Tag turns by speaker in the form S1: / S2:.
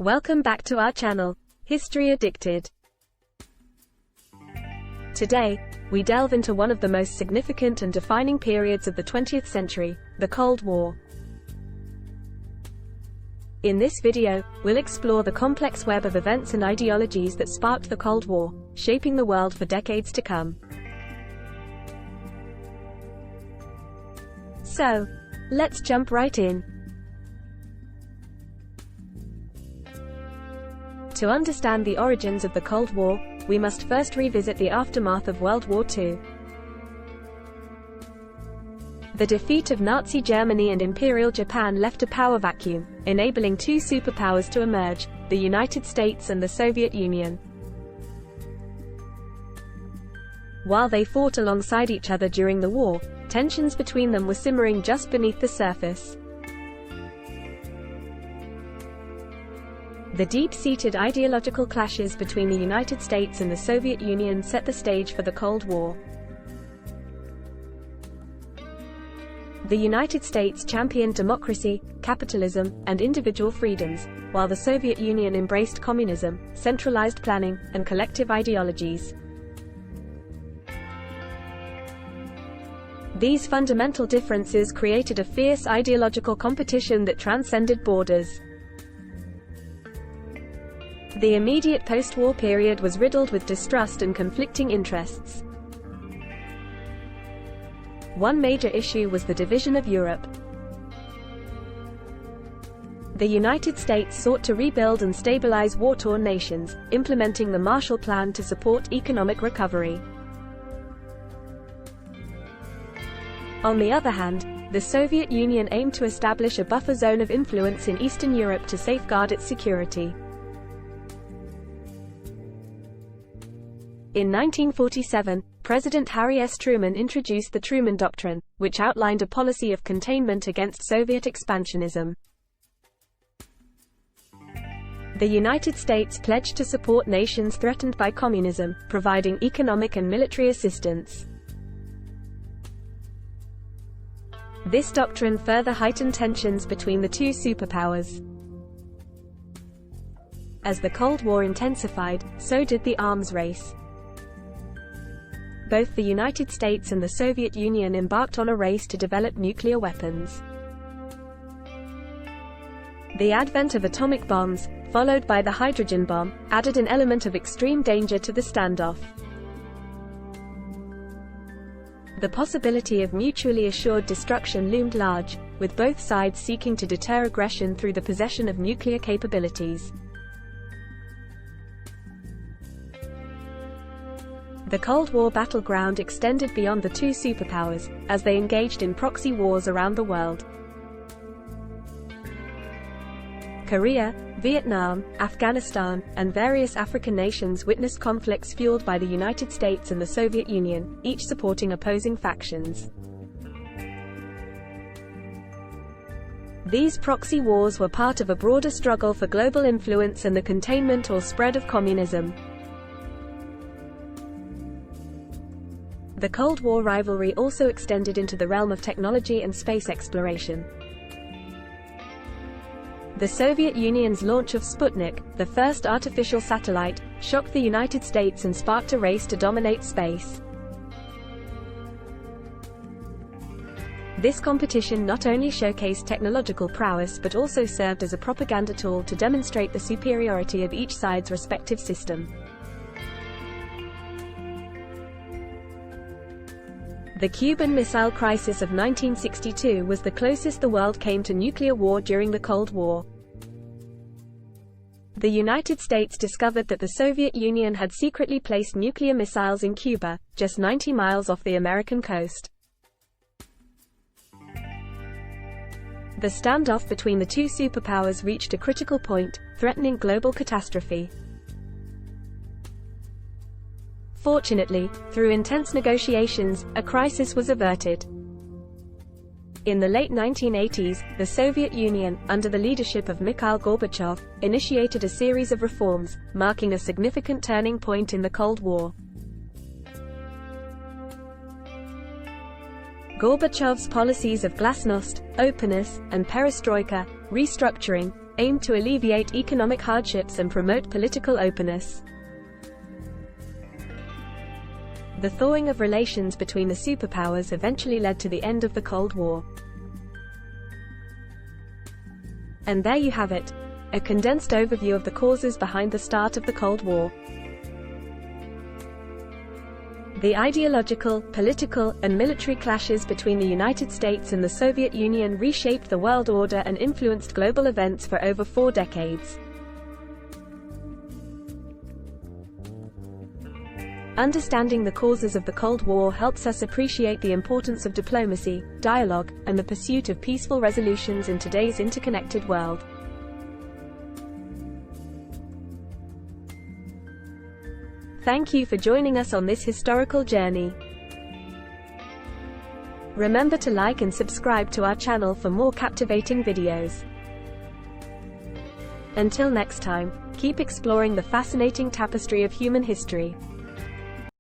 S1: Welcome back to our channel, History Addicted. Today, we delve into one of the most significant and defining periods of the 20th century, the Cold War. In this video, we'll explore the complex web of events and ideologies that sparked the Cold War, shaping the world for decades to come. So, let's jump right in. To understand the origins of the Cold War, we must first revisit the aftermath of World War II. The defeat of Nazi Germany and Imperial Japan left a power vacuum, enabling two superpowers to emerge, the United States and the Soviet Union. While they fought alongside each other during the war, tensions between them were simmering just beneath the surface. The deep-seated ideological clashes between the United States and the Soviet Union set the stage for the Cold War. The United States championed democracy, capitalism, and individual freedoms, while the Soviet Union embraced communism, centralized planning, and collective ideologies. These fundamental differences created a fierce ideological competition that transcended borders. The immediate post-war period was riddled with distrust and conflicting interests. One major issue was the division of Europe. The United States sought to rebuild and stabilize war-torn nations, implementing the Marshall Plan to support economic recovery. On the other hand, the Soviet Union aimed to establish a buffer zone of influence in Eastern Europe to safeguard its security. In 1947, President Harry S. Truman introduced the Truman Doctrine, which outlined a policy of containment against Soviet expansionism. The United States pledged to support nations threatened by communism, providing economic and military assistance. This doctrine further heightened tensions between the two superpowers. As the Cold War intensified, so did the arms race. Both the United States and the Soviet Union embarked on a race to develop nuclear weapons. The advent of atomic bombs, followed by the hydrogen bomb, added an element of extreme danger to the standoff. The possibility of mutually assured destruction loomed large, with both sides seeking to deter aggression through the possession of nuclear capabilities. The Cold War battleground extended beyond the two superpowers, as they engaged in proxy wars around the world. Korea, Vietnam, Afghanistan, and various African nations witnessed conflicts fueled by the United States and the Soviet Union, each supporting opposing factions. These proxy wars were part of a broader struggle for global influence and the containment or spread of communism. The Cold War rivalry also extended into the realm of technology and space exploration. The Soviet Union's launch of Sputnik, the first artificial satellite, shocked the United States and sparked a race to dominate space. This competition not only showcased technological prowess but also served as a propaganda tool to demonstrate the superiority of each side's respective system. The Cuban Missile Crisis of 1962 was the closest the world came to nuclear war during the Cold War. The United States discovered that the Soviet Union had secretly placed nuclear missiles in Cuba, just 90 miles off the American coast. The standoff between the two superpowers reached a critical point, threatening global catastrophe. Fortunately, through intense negotiations, a crisis was averted. In the late 1980s, the Soviet Union, under the leadership of Mikhail Gorbachev, initiated a series of reforms, marking a significant turning point in the Cold War. Gorbachev's policies of glasnost, openness, and perestroika, restructuring, aimed to alleviate economic hardships and promote political openness. The thawing of relations between the superpowers eventually led to the end of the Cold War. And there you have it, a condensed overview of the causes behind the start of the Cold War. The ideological, political, and military clashes between the United States and the Soviet Union reshaped the world order and influenced global events for over 4 decades. Understanding the causes of the Cold War helps us appreciate the importance of diplomacy, dialogue, and the pursuit of peaceful resolutions in today's interconnected world. Thank you for joining us on this historical journey. Remember to like and subscribe to our channel for more captivating videos. Until next time, keep exploring the fascinating tapestry of human history.